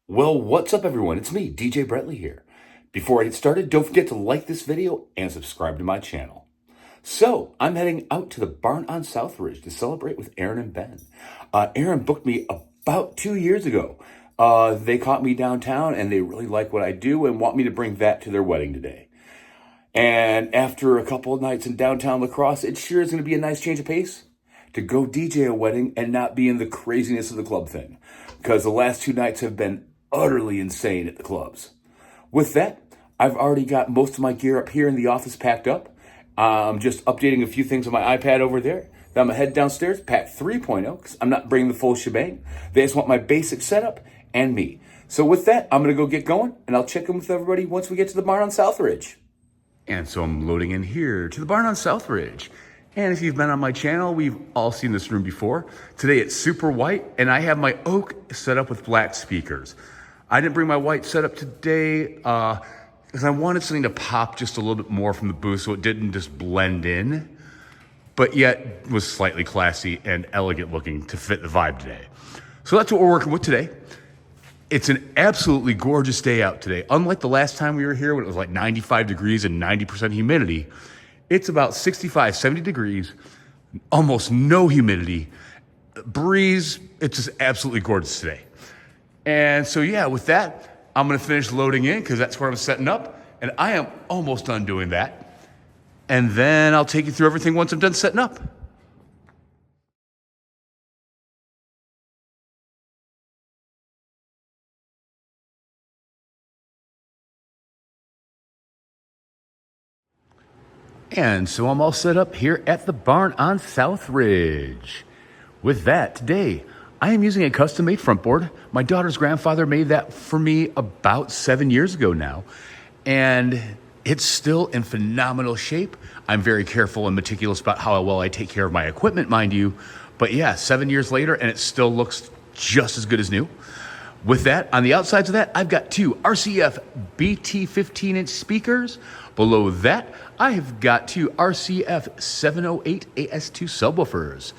Well, what's up everyone? It's me, DJ Bretley here. Before I get started, don't forget to like this video and subscribe to my channel. So, I'm heading out to the barn on Southridge to celebrate with Aaron and Ben. Aaron booked me about 2 years ago. They caught me downtown and they really like what I do and want me to bring that to their wedding today. And after a couple of nights in downtown La Crosse, it sure is going to be a nice change of pace to go DJ a wedding and not be in the craziness of the club thing. Because the last 2 nights have been utterly insane at the clubs. With that, I've already got most of my gear up here in the office packed up. I'm just updating a few things on my iPad over there. Then I'm gonna head downstairs, pack 3.0, because I'm not bringing the full shebang. They just want my basic setup and me. So with that, I'm gonna go get going, and I'll check in with everybody once we get to the barn on Southridge. And so I'm loading in here to the barn on Southridge. And if you've been on my channel, we've all seen this room before. Today it's super white, and I have my oak set up with black speakers. I didn't bring my white setup today because I wanted something to pop just a little bit more from the booth so it didn't just blend in, but yet was slightly classy and elegant looking to fit the vibe today. So that's what we're working with today. It's an absolutely gorgeous day out today. Unlike the last time we were here when it was like 95 degrees and 90% humidity, it's about 65, 70 degrees, almost no humidity, breeze. It's just absolutely gorgeous today. And so, yeah, with that, I'm going to finish loading in because that's where I'm setting up. And I am almost done doing that. And then I'll take you through everything once I'm done setting up. And so I'm all set up here at the barn on Southridge. With that, today, I am using a custom-made front board. My daughter's grandfather made that for me about 7 years ago now. And it's still in phenomenal shape. I'm very careful and meticulous about how well I take care of my equipment, mind you. But yeah, 7 years later, and it still looks just as good as new. With that, on the outsides of that, I've got 2 RCF BT 15-inch speakers. Below that, I have got 2 RCF 708 AS2 subwoofers.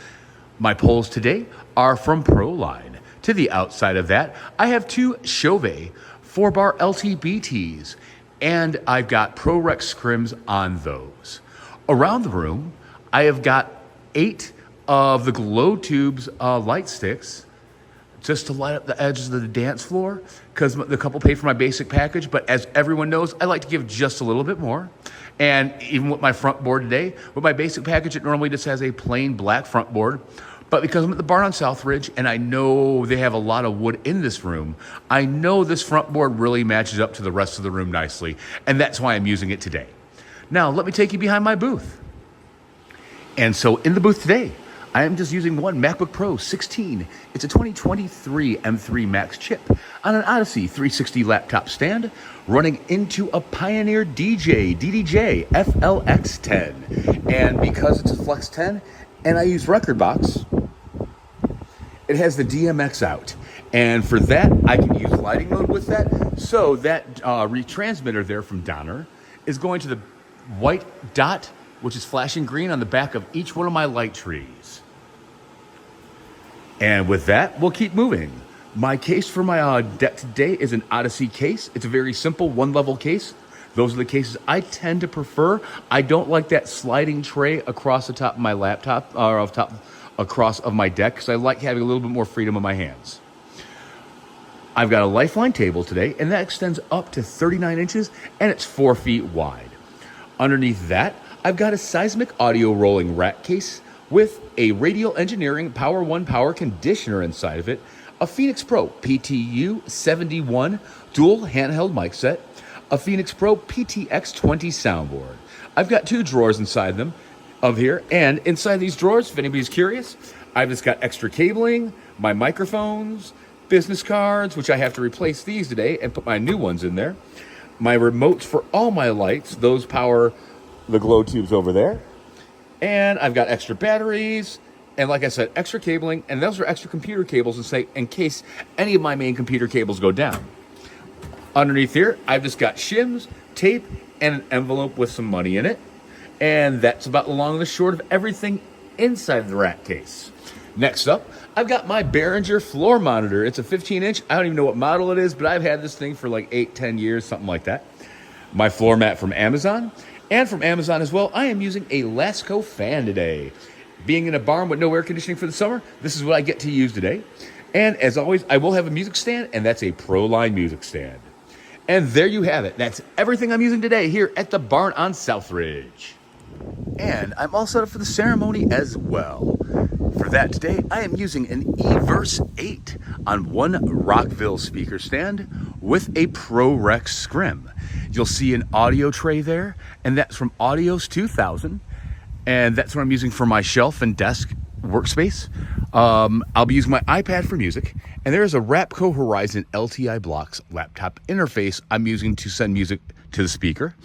My poles today are from Proline. To the outside of that, I have 2 Chauvet 4-bar LTBTs, and I've got ProRex scrims on those. Around the room, I have got 8 of the Glotubes light sticks, just to light up the edges of the dance floor, because the couple pay for my basic package, but as everyone knows, I like to give just a little bit more. And even with my front board today, with my basic package, it normally just has a plain black front board. But because I'm at the barn on Southridge, and I know they have a lot of wood in this room, I know this front board really matches up to the rest of the room nicely, and that's why I'm using it today. Now, let me take you behind my booth. And so in the booth today, I am just using one MacBook Pro 16. It's a 2023 M3 Max chip on an Odyssey 360 laptop stand running into a Pioneer DDJ FLX10. And because it's a Flex 10 and I use Rekordbox, it has the DMX out. And for that, I can use lighting mode with that. So that retransmitter there from Donner is going to the white dot, which is flashing green on the back of each one of my light trees. And with that, we'll keep moving. My case for my deck today is an Odyssey case. It's a very simple 1-level case. Those are the cases I tend to prefer. I don't like that sliding tray across the top of my laptop, or across of my deck, because I like having a little bit more freedom in my hands. I've got a Lifeline table today, and that extends up to 39 inches, and it's 4 feet wide. Underneath that, I've got a seismic audio rolling rack case with a Radial Engineering Power 1 power conditioner inside of it, a Phenyx Pro PTU-2U dual handheld mic set, a Phenyx Pro PTX20 soundboard. I've got 2 drawers inside them of here, and inside these drawers, if anybody's curious, I've just got extra cabling, my microphones, business cards, which I have to replace these today and put my new ones in there, my remotes for all my lights, those power the Glotubes over there, and I've got extra batteries, and like I said, extra cabling, and those are extra computer cables in case any of my main computer cables go down. Underneath here, I've just got shims, tape, and an envelope with some money in it. And that's about the long and the short of everything inside the rack case. Next up, I've got my Behringer floor monitor. It's a 15-inch. I don't even know what model it is, but I've had this thing for like 8-10 years, something like that. My floor mat from Amazon. And from Amazon as well, I am using a Lasco fan today. Being in a barn with no air conditioning for the summer, this is what I get to use today. And as always, I will have a music stand, and that's a Proline music stand. And there you have it. That's everything I'm using today here at the barn on Southridge. And I'm all set up for the ceremony as well. For that today, I am using an eVerse 8 on one Rockville speaker stand with a ProRex scrim. You'll see an audio tray there, and that's from Audios 2000. And that's what I'm using for my shelf and desk workspace. I'll be using my iPad for music, and there is a Rapco Horizon LTI Blocks laptop interface I'm using to send music to the speaker.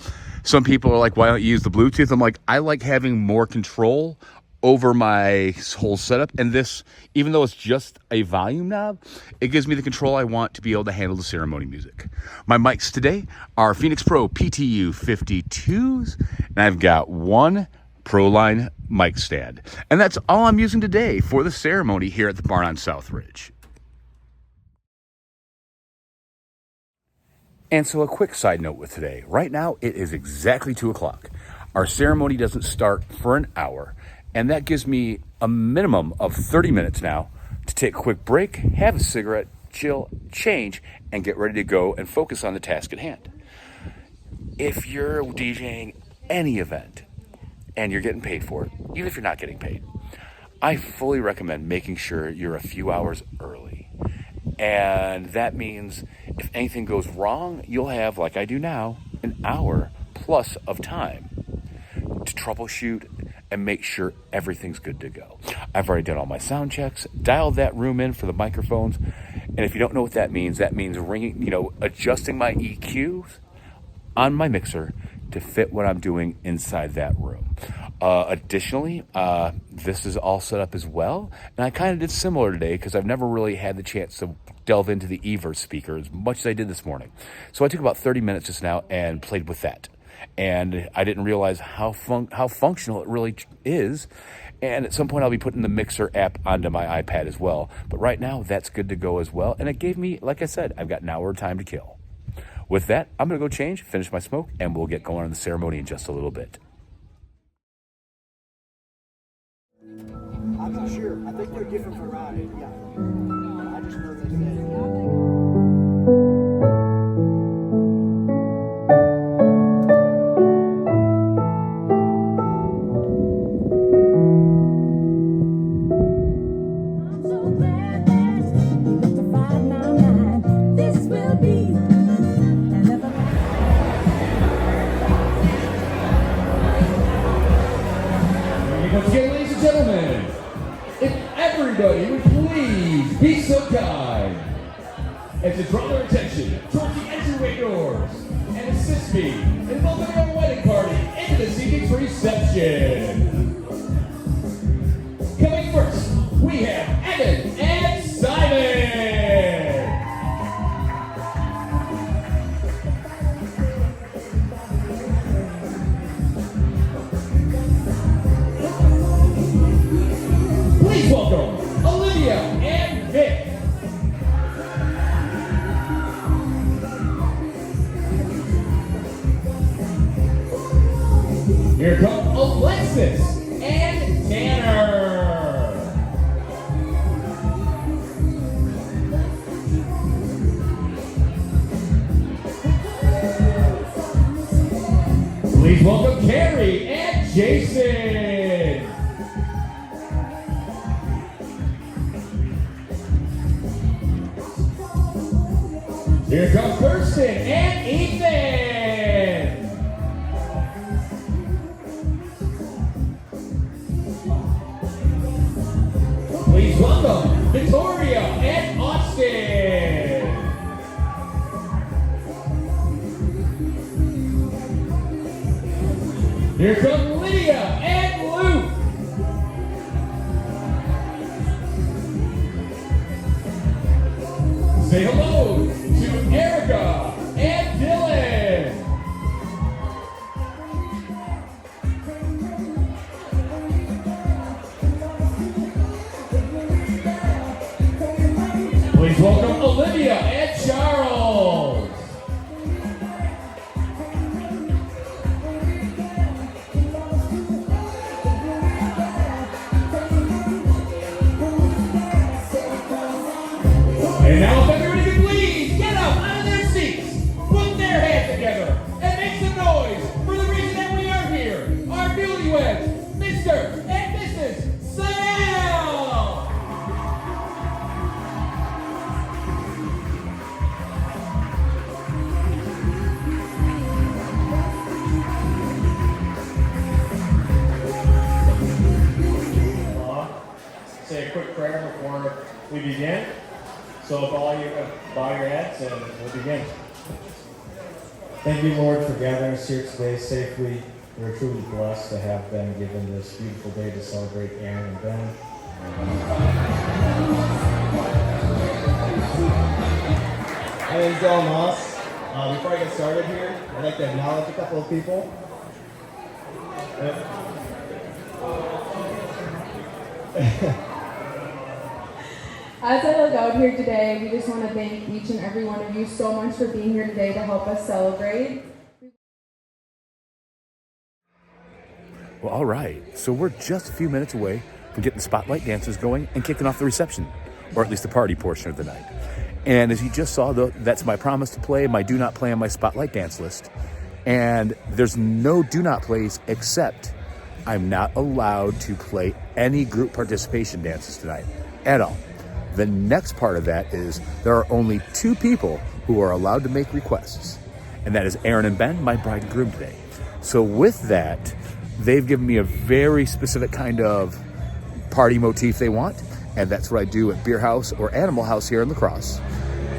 Some people are like, why don't you use the Bluetooth? I'm like, I like having more control over my whole setup, and this, even though it's just a volume knob, it gives me the control I want to be able to handle the ceremony music. My mics today are Phenyx Pro PTU-52s, and I've got one Proline mic stand. And that's all I'm using today for the ceremony here at the barn on Southridge. And so a quick side note with today. Right now, it is exactly 2 o'clock. Our ceremony doesn't start for an hour, and that gives me a minimum of 30 minutes now to take a quick break, have a cigarette, chill, change, and get ready to go and focus on the task at hand. If you're DJing any event and you're getting paid for it, even if you're not getting paid, I fully recommend making sure you're a few hours early. And that means if anything goes wrong, you'll have, like I do now, an hour plus of time to troubleshoot and make sure everything's good to go. I've already done all my sound checks, dialed that room in for the microphones, and if you don't know what that means ringing, adjusting my EQs on my mixer to fit what I'm doing inside that room. Additionally, this is all set up as well, and I kind of did similar today because I've never really had the chance to delve into the eVerse speaker as much as I did this morning. So I took about 30 minutes just now and played with that. And I didn't realize how functional it really is. And at some point, I'll be putting the Mixer app onto my iPad as well. But right now, that's good to go as well. And it gave me, like I said, I've got an hour of time to kill. With that, I'm going to go change, finish my smoke, and we'll get going on the ceremony in just a little bit. I'm not sure. I think they're different varieties. Yeah. I just know they said. Once again, ladies and gentlemen, if everybody would please be so kind as to draw their attention towards the entryway doors and assist me in welcoming our wedding party into this evening's reception. Coming first, we have Evan and Simon. Please welcome Olivia and Vic. Here come Alexis and Tanner. Please welcome Carrie and Jason. Here come Kirsten and Ethan. Please welcome Victoria and Austin. Here come Lydia and Luke. Say hello to Erica and Dylan. Please welcome Olivia and Charles. And now if everybody can please get up out of their seats, put their hands together, and make some noise for the reason that we are here, our newlyweds, Mr. and Mrs. Sal! Say a quick prayer before we begin. So if all you bow your heads and we'll begin. Thank you, Lord, for gathering us here today safely. We're truly blessed to have been given this beautiful day to celebrate Aaron and Ben. My name is Dylan Moss. Before I get started here, I'd like to acknowledge a couple of people. As I look out here today, we just want to thank each and every one of you so much for being here today to help us celebrate. Well, all right. So we're just a few minutes away from getting the spotlight dances going and kicking off the reception, or at least the party portion of the night. And as you just saw, that's my promise to play, my do not play on my spotlight dance list. And there's no do not plays except I'm not allowed to play any group participation dances tonight at all. The next part of that is there are only 2 people who are allowed to make requests, and that is Aaron and Ben, my bride and groom today. So with that, they've given me a very specific kind of party motif they want, and that's what I do at Beer House or Animal House here in La Crosse.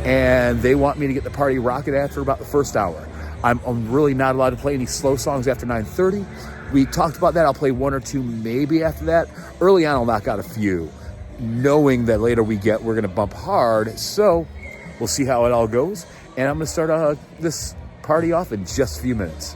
And they want me to get the party rocking after about the first hour. I'm really not allowed to play any slow songs after 9:30. We talked about that. I'll play 1 or 2 maybe after that. Early on, I'll knock out a few, knowing that later we're going to bump hard. So we'll see how it all goes. And I'm going to start this party off in just a few minutes.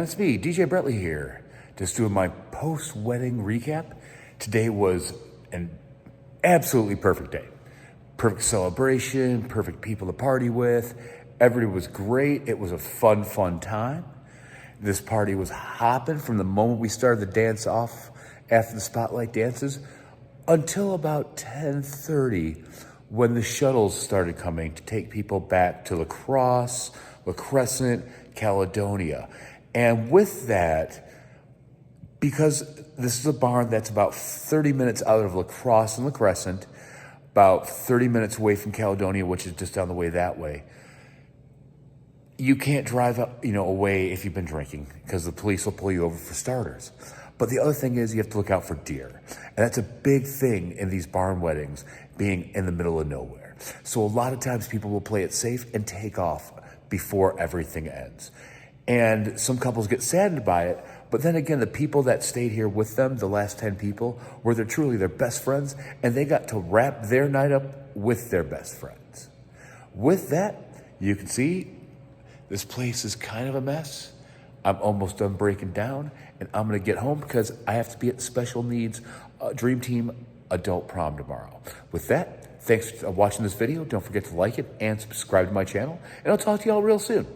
And it's me, DJ Bretley here, just doing my post-wedding recap. Today was an absolutely perfect day. Perfect celebration, perfect people to party with. Everybody was great. It was a fun time. This party was hopping from the moment we started the dance off after the spotlight dances until about 10:30 when the shuttles started coming to take people back to La Crosse, La Crescent, Caledonia. And with that, because this is a barn that's about 30 minutes out of La Crosse and La Crescent, about 30 minutes away from Caledonia, which is just down the way that way, you can't drive away if you've been drinking because the police will pull you over for starters. But the other thing is you have to look out for deer. And that's a big thing in these barn weddings, being in the middle of nowhere. So a lot of times people will play it safe and take off before everything ends. And some couples get saddened by it, but then again, the people that stayed here with them, the last 10 people, were truly their best friends, and they got to wrap their night up with their best friends. With that, you can see this place is kind of a mess. I'm almost done breaking down, and I'm gonna get home because I have to be at Special Needs Dream Team Adult Prom tomorrow. With that, thanks for watching this video. Don't forget to like it and subscribe to my channel, and I'll talk to y'all real soon.